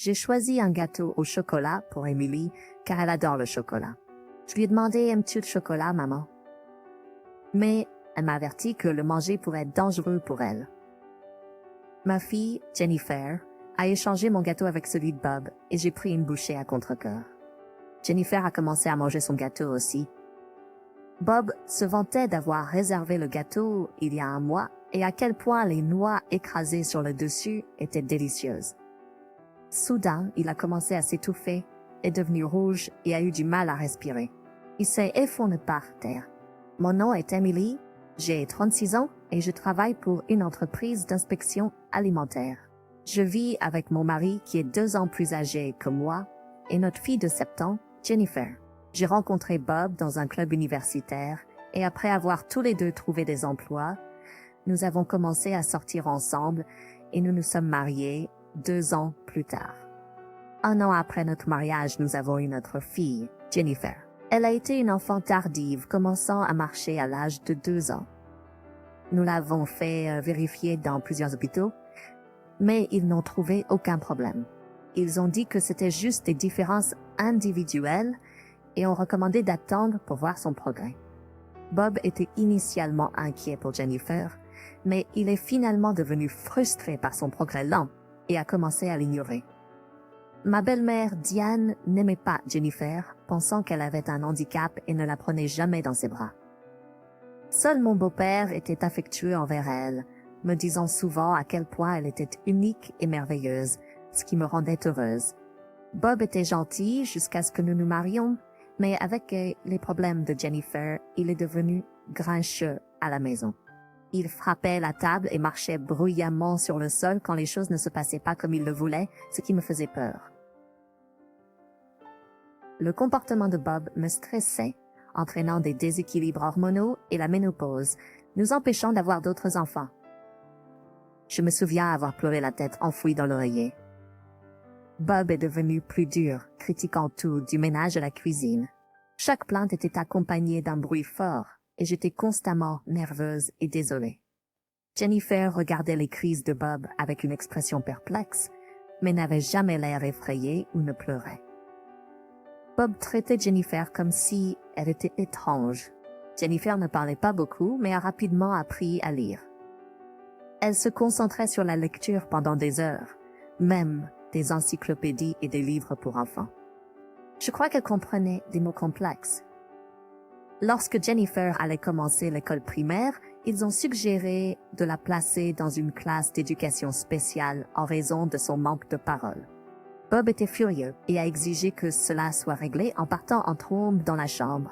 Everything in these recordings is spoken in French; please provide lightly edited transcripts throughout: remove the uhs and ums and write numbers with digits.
J'ai choisi un gâteau au chocolat pour Emily, car elle adore le chocolat. Je lui ai demandé « Aimes-tu le chocolat, maman ?» Mais elle m'a averti que le manger pourrait être dangereux pour elle. Ma fille, Jennifer, a échangé mon gâteau avec celui de Bob et j'ai pris une bouchée à contre-cœur. Jennifer a commencé à manger son gâteau aussi. Bob se vantait d'avoir réservé le gâteau il y a un mois et à quel point les noix écrasées sur le dessus étaient délicieuses. Soudain, il a commencé à s'étouffer, est devenu rouge et a eu du mal à respirer. Il s'est effondré par terre. Mon nom est Emily, j'ai 36 ans et je travaille pour une entreprise d'inspection alimentaire. Je vis avec mon mari qui est 2 ans plus âgé que moi et notre fille de 7 ans, Jennifer. J'ai rencontré Bob dans un club universitaire et après avoir tous les deux trouvé des emplois, nous avons commencé à sortir ensemble et nous nous sommes mariés 2 ans plus tard. 1 an après notre mariage, nous avons eu notre fille, Jennifer. Elle a été une enfant tardive, commençant à marcher à l'âge de 2 ans. Nous l'avons fait vérifier dans plusieurs hôpitaux, mais ils n'ont trouvé aucun problème. Ils ont dit que c'était juste des différences individuelles et ont recommandé d'attendre pour voir son progrès. Bob était initialement inquiet pour Jennifer, mais il est finalement devenu frustré par son progrès lent et a commencé à l'ignorer. Ma belle-mère Diane n'aimait pas Jennifer, pensant qu'elle avait un handicap et ne la prenait jamais dans ses bras. Seul mon beau-père était affectueux envers elle, me disant souvent à quel point elle était unique et merveilleuse, ce qui me rendait heureuse. Bob était gentil jusqu'à ce que nous nous marions, mais avec les problèmes de Jennifer, il est devenu grincheux à la maison. Il frappait la table et marchait bruyamment sur le sol quand les choses ne se passaient pas comme il le voulait, ce qui me faisait peur. Le comportement de Bob me stressait, entraînant des déséquilibres hormonaux et la ménopause, nous empêchant d'avoir d'autres enfants. Je me souviens avoir pleuré la tête enfouie dans l'oreiller. Bob est devenu plus dur, critiquant tout, du ménage à la cuisine. Chaque plainte était accompagnée d'un bruit fort, et j'étais constamment nerveuse et désolée. Jennifer regardait les crises de Bob avec une expression perplexe, mais n'avait jamais l'air effrayé ou ne pleurait. Bob traitait Jennifer comme si elle était étrange. Jennifer ne parlait pas beaucoup, mais a rapidement appris à lire. Elle se concentrait sur la lecture pendant des heures, même des encyclopédies et des livres pour enfants. Je crois qu'elle comprenait des mots complexes. Lorsque Jennifer allait commencer l'école primaire, ils ont suggéré de la placer dans une classe d'éducation spéciale en raison de son manque de parole. Bob était furieux et a exigé que cela soit réglé en partant en trombe dans la chambre.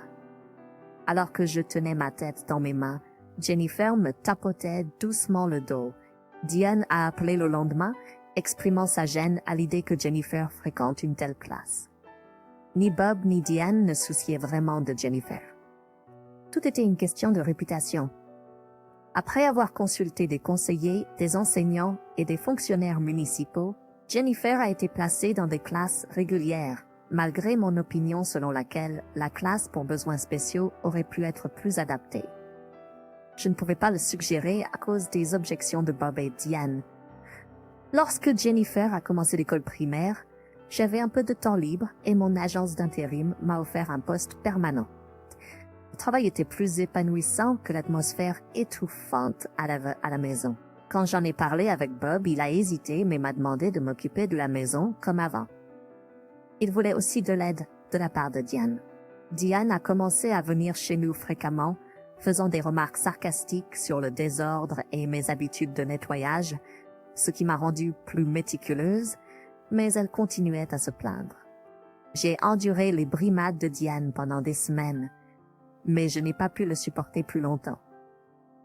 Alors que je tenais ma tête dans mes mains, Jennifer me tapotait doucement le dos. Diane a appelé le lendemain, exprimant sa gêne à l'idée que Jennifer fréquente une telle classe. Ni Bob ni Diane ne souciaient vraiment de Jennifer. Tout était une question de réputation. Après avoir consulté des conseillers, des enseignants et des fonctionnaires municipaux, Jennifer a été placée dans des classes régulières, malgré mon opinion selon laquelle la classe pour besoins spéciaux aurait pu être plus adaptée. Je ne pouvais pas le suggérer à cause des objections de Bob et Diane. Lorsque Jennifer a commencé l'école primaire, j'avais un peu de temps libre et mon agence d'intérim m'a offert un poste permanent. Le travail était plus épanouissant que l'atmosphère étouffante à la maison. Quand j'en ai parlé avec Bob, il a hésité mais m'a demandé de m'occuper de la maison comme avant. Il voulait aussi de l'aide de la part de Diane. Diane a commencé à venir chez nous fréquemment, faisant des remarques sarcastiques sur le désordre et mes habitudes de nettoyage, ce qui m'a rendue plus méticuleuse, mais elle continuait à se plaindre. J'ai enduré les brimades de Diane pendant des semaines, mais je n'ai pas pu le supporter plus longtemps.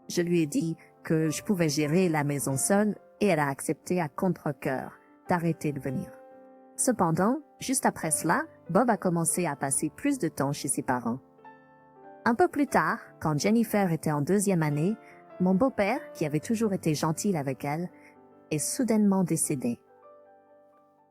Je lui ai dit que je pouvais gérer la maison seule et elle a accepté à contre-cœur d'arrêter de venir. Cependant, juste après cela, Bob a commencé à passer plus de temps chez ses parents. Un peu plus tard, quand Jennifer était en 2e année, mon beau-père, qui avait toujours été gentil avec elle, est soudainement décédé.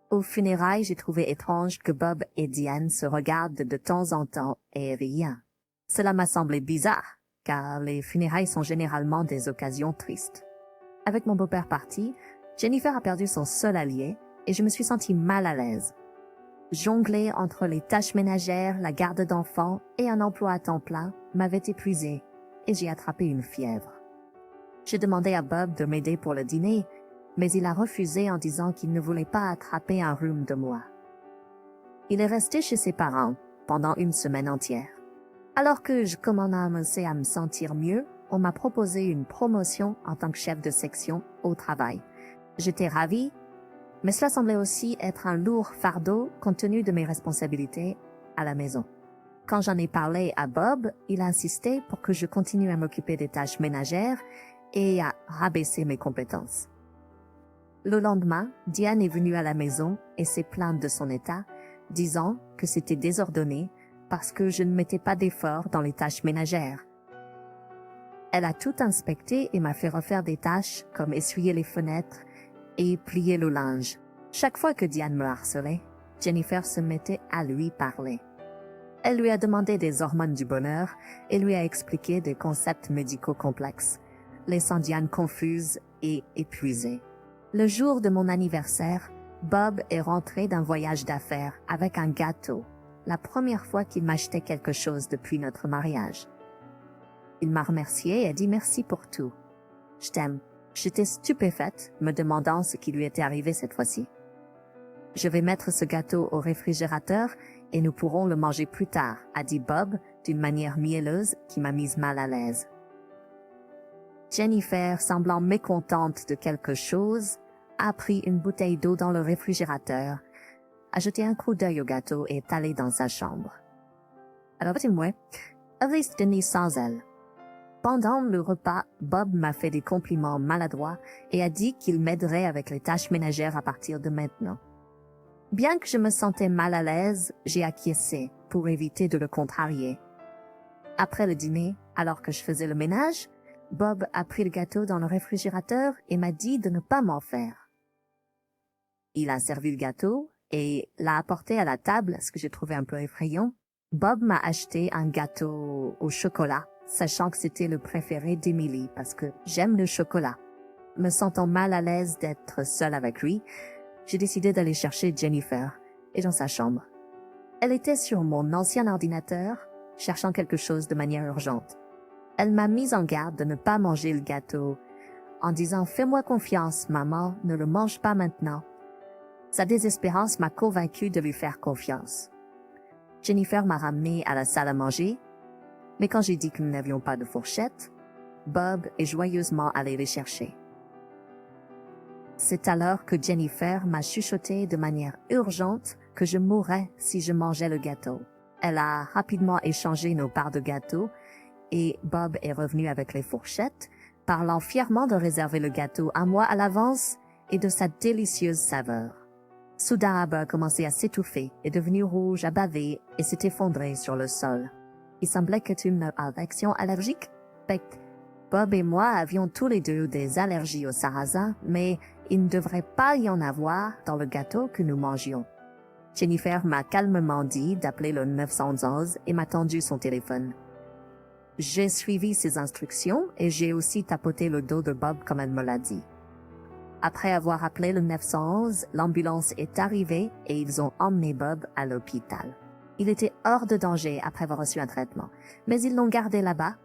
Aux funérailles, j'ai trouvé étrange que Bob et Diane se regardent de temps en temps et rien. Cela m'a semblé bizarre, car les funérailles sont généralement des occasions tristes. Avec mon beau-père parti, Jennifer a perdu son seul allié, et je me suis sentie mal à l'aise. Jongler entre les tâches ménagères, la garde d'enfants et un emploi à temps plein m'avait épuisée et j'ai attrapé une fièvre. J'ai demandé à Bob de m'aider pour le dîner, mais il a refusé en disant qu'il ne voulait pas attraper un rhume de moi. Il est resté chez ses parents pendant une semaine entière. Alors que je commençais à me sentir mieux, on m'a proposé une promotion en tant que chef de section au travail. J'étais ravie, mais cela semblait aussi être un lourd fardeau compte tenu de mes responsabilités à la maison. Quand j'en ai parlé à Bob, il a insisté pour que je continue à m'occuper des tâches ménagères et à rabaisser mes compétences. Le lendemain, Diane est venue à la maison et s'est plainte de son état, disant que c'était désordonné parce que je ne mettais pas d'efforts dans les tâches ménagères. Elle a tout inspecté et m'a fait refaire des tâches comme essuyer les fenêtres et plier le linge. Chaque fois que Diane me harcelait, Jennifer se mettait à lui parler. Elle lui a demandé des hormones du bonheur et lui a expliqué des concepts médicaux complexes, laissant Diane confuse et épuisée. Le jour de mon anniversaire, Bob est rentré d'un voyage d'affaires avec un gâteau, la première fois qu'il m'achetait quelque chose depuis notre mariage. Il m'a remercié et a dit merci pour tout. Je t'aime. J'étais stupéfaite, me demandant ce qui lui était arrivé cette fois-ci. Je vais mettre ce gâteau au réfrigérateur et nous pourrons le manger plus tard, a dit Bob d'une manière mielleuse qui m'a mise mal à l'aise. Jennifer, semblant mécontente de quelque chose, a pris une bouteille d'eau dans le réfrigérateur, a jeté un coup d'œil au gâteau et est allée dans sa chambre. Alors, dis-moi, avait Denis sans elle. Pendant le repas, Bob m'a fait des compliments maladroits et a dit qu'il m'aiderait avec les tâches ménagères à partir de maintenant. Bien que je me sentais mal à l'aise, j'ai acquiescé pour éviter de le contrarier. Après le dîner, alors que je faisais le ménage, Bob a pris le gâteau dans le réfrigérateur et m'a dit de ne pas m'en faire. Il a servi le gâteau et l'a apporté à la table, ce que j'ai trouvé un peu effrayant. Bob m'a acheté un gâteau au chocolat, sachant que c'était le préféré d'Emily parce que j'aime le chocolat. Me sentant mal à l'aise d'être seule avec lui, j'ai décidé d'aller chercher Jennifer et dans sa chambre. Elle était sur mon ancien ordinateur, cherchant quelque chose de manière urgente. Elle m'a mise en garde de ne pas manger le gâteau, en disant « Fais-moi confiance, maman, ne le mange pas maintenant ». Sa désespérance m'a convaincue de lui faire confiance. Jennifer m'a ramenée à la salle à manger, mais quand j'ai dit que nous n'avions pas de fourchette, Bob est joyeusement allé les chercher. C'est alors que Jennifer m'a chuchoté de manière urgente que je mourrais si je mangeais le gâteau. Elle a rapidement échangé nos parts de gâteau et Bob est revenu avec les fourchettes, parlant fièrement de réserver le gâteau un mois à l'avance et de sa délicieuse saveur. Soudain, Bob a commencé à s'étouffer, est devenu rouge, a bavé et s'est effondré sur le sol. Il semblait que tu une réaction allergique. Bob et moi avions tous les deux des allergies au sarrasin, mais il ne devrait pas y en avoir dans le gâteau que nous mangions. Jennifer m'a calmement dit d'appeler le 911 et m'a tendu son téléphone. J'ai suivi ses instructions et j'ai aussi tapoté le dos de Bob comme elle me l'a dit. Après avoir appelé le 911, l'ambulance est arrivée et ils ont emmené Bob à l'hôpital. Il était hors de danger après avoir reçu un traitement, mais ils l'ont gardé là-bas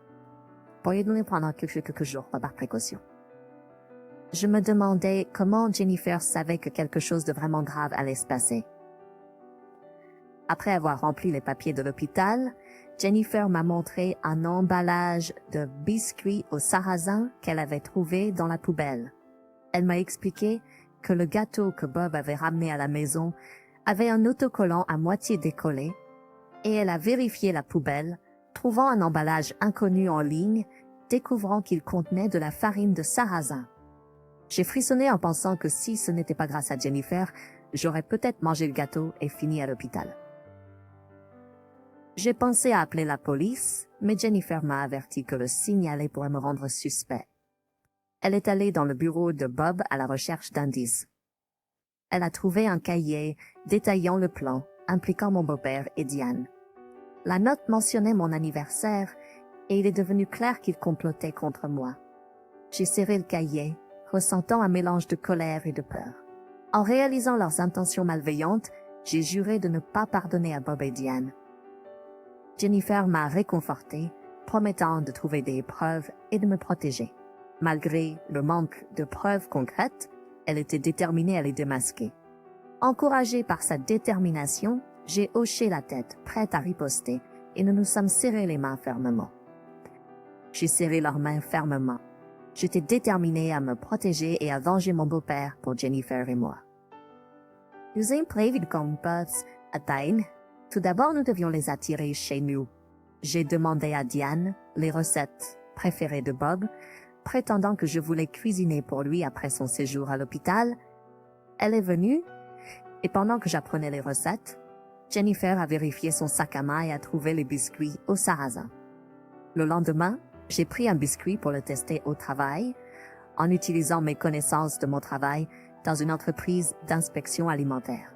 pour y donner pendant quelques jours par précaution. Je me demandais comment Jennifer savait que quelque chose de vraiment grave allait se passer. Après avoir rempli les papiers de l'hôpital, Jennifer m'a montré un emballage de biscuits au sarrasin qu'elle avait trouvé dans la poubelle. Elle m'a expliqué que le gâteau que Bob avait ramené à la maison avait un autocollant à moitié décollé et elle a vérifié la poubelle, trouvant un emballage inconnu en ligne, découvrant qu'il contenait de la farine de sarrasin. J'ai frissonné en pensant que si ce n'était pas grâce à Jennifer, j'aurais peut-être mangé le gâteau et fini à l'hôpital. J'ai pensé à appeler la police, mais Jennifer m'a averti que le signaler pourrait me rendre suspect. Elle est allée dans le bureau de Bob à la recherche d'indices. Elle a trouvé un cahier détaillant le plan impliquant mon beau-père et Diane. La note mentionnait mon anniversaire et il est devenu clair qu'il complotait contre moi. J'ai serré le cahier, ressentant un mélange de colère et de peur. En réalisant leurs intentions malveillantes, j'ai juré de ne pas pardonner à Bob et Diane. Jennifer m'a réconforté, promettant de trouver des preuves et de me protéger. Malgré le manque de preuves concrètes, elle était déterminée à les démasquer. Encouragée par sa détermination, j'ai hoché la tête, prête à riposter, et nous nous sommes serrés les mains fermement. J'ai serré leurs mains fermement. J'étais déterminée à me protéger et à venger mon beau-père pour Jennifer et moi. Nous avons prévu qu'on puisse atteindre. Tout d'abord, nous devions les attirer chez nous. J'ai demandé à Diane les recettes préférées de Bob, prétendant que je voulais cuisiner pour lui après son séjour à l'hôpital. Elle est venue, et pendant que j'apprenais les recettes, Jennifer a vérifié son sac à main et a trouvé les biscuits au sarrasin. Le lendemain, j'ai pris un biscuit pour le tester au travail, en utilisant mes connaissances de mon travail dans une entreprise d'inspection alimentaire.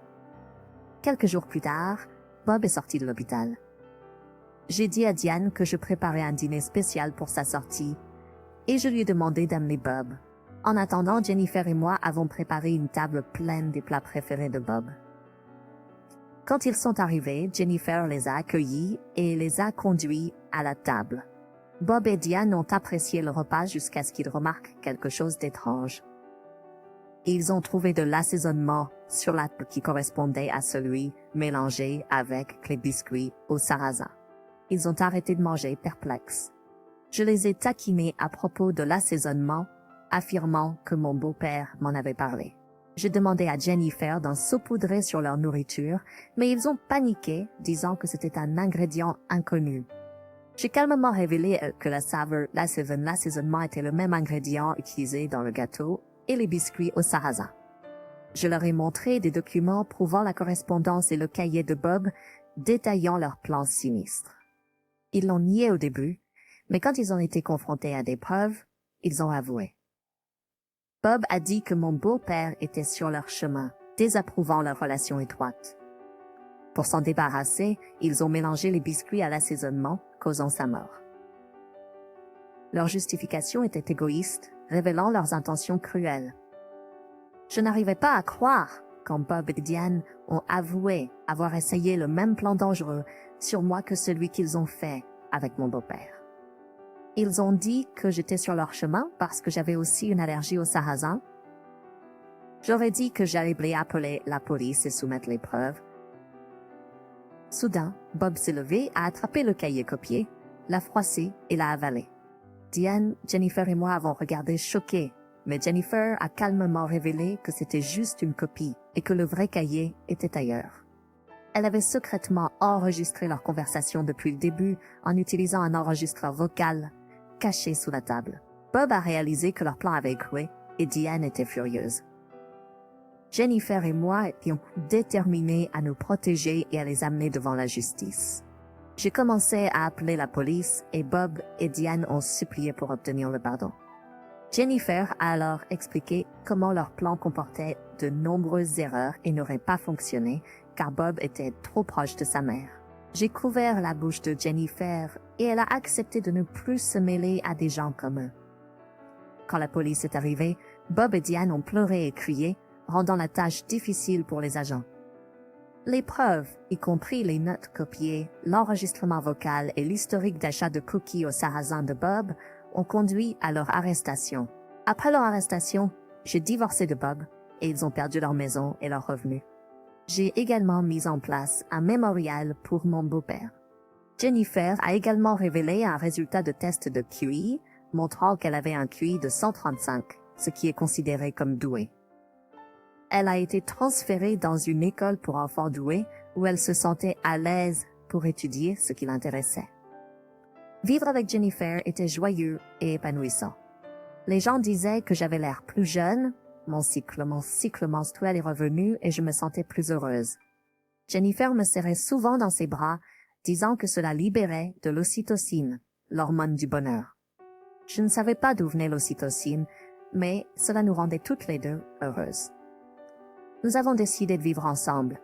Quelques jours plus tard, Bob est sorti de l'hôpital. J'ai dit à Diane que je préparais un dîner spécial pour sa sortie, et je lui ai demandé d'amener Bob. En attendant, Jennifer et moi avons préparé une table pleine des plats préférés de Bob. Quand ils sont arrivés, Jennifer les a accueillis et les a conduits à la table. Bob et Diane ont apprécié le repas jusqu'à ce qu'ils remarquent quelque chose d'étrange. Ils ont trouvé de l'assaisonnement sur la table qui correspondait à celui mélangé avec les biscuits au sarrasin. Ils ont arrêté de manger perplexes. Je les ai taquinés à propos de l'assaisonnement, affirmant que mon beau-père m'en avait parlé. J'ai demandé à Jennifer d'en saupoudrer sur leur nourriture, mais ils ont paniqué, disant que c'était un ingrédient inconnu. J'ai calmement révélé que la saveur, l'assaisonnement était le même ingrédient utilisé dans le gâteau et les biscuits au sarrasin. Je leur ai montré des documents prouvant la correspondance et le cahier de Bob détaillant leurs plans sinistres. Ils l'ont nié au début, mais quand ils ont été confrontés à des preuves, ils ont avoué. Bob a dit que mon beau-père était sur leur chemin, désapprouvant leur relation étroite. Pour s'en débarrasser, ils ont mélangé les biscuits à l'assaisonnement, causant sa mort. Leur justification était égoïste, révélant leurs intentions cruelles. Je n'arrivais pas à croire quand Bob et Diane ont avoué avoir essayé le même plan dangereux sur moi que celui qu'ils ont fait avec mon beau-père. Ils ont dit que j'étais sur leur chemin parce que j'avais aussi une allergie au sarrasin. J'aurais dit que j'allais appeler la police et soumettre les preuves. Soudain, Bob s'est levé, a attrapé le cahier copié, l'a froissé et l'a avalé. Diane, Jennifer et moi avons regardé choqués, mais Jennifer a calmement révélé que c'était juste une copie et que le vrai cahier était ailleurs. Elle avait secrètement enregistré leur conversation depuis le début en utilisant un enregistreur vocal caché sous la table. Bob a réalisé que leur plan avait échoué et Diane était furieuse. Jennifer et moi étions déterminés à nous protéger et à les amener devant la justice. J'ai commencé à appeler la police et Bob et Diane ont supplié pour obtenir le pardon. Jennifer a alors expliqué comment leur plan comportait de nombreuses erreurs et n'aurait pas fonctionné car Bob était trop proche de sa mère. J'ai couvert la bouche de Jennifer et elle a accepté de ne plus se mêler à des gens comme eux. Quand la police est arrivée, Bob et Diane ont pleuré et crié, rendant la tâche difficile pour les agents. Les preuves, y compris les notes copiées, l'enregistrement vocal et l'historique d'achat de cookies au sarrasin de Bob, ont conduit à leur arrestation. Après leur arrestation, j'ai divorcé de Bob et ils ont perdu leur maison et leurs revenus. J'ai également mis en place un mémorial pour mon beau-père. Jennifer a également révélé un résultat de test de QI, montrant qu'elle avait un QI de 135, ce qui est considéré comme doué. Elle a été transférée dans une école pour enfants doués où elle se sentait à l'aise pour étudier ce qui l'intéressait. Vivre avec Jennifer était joyeux et épanouissant. Les gens disaient que j'avais l'air plus jeune, mon cycle menstruel est revenu et je me sentais plus heureuse. Jennifer me serrait souvent dans ses bras, disant que cela libérait de l'ocytocine, l'hormone du bonheur. Je ne savais pas d'où venait l'ocytocine, mais cela nous rendait toutes les deux heureuses. Nous avons décidé de vivre ensemble,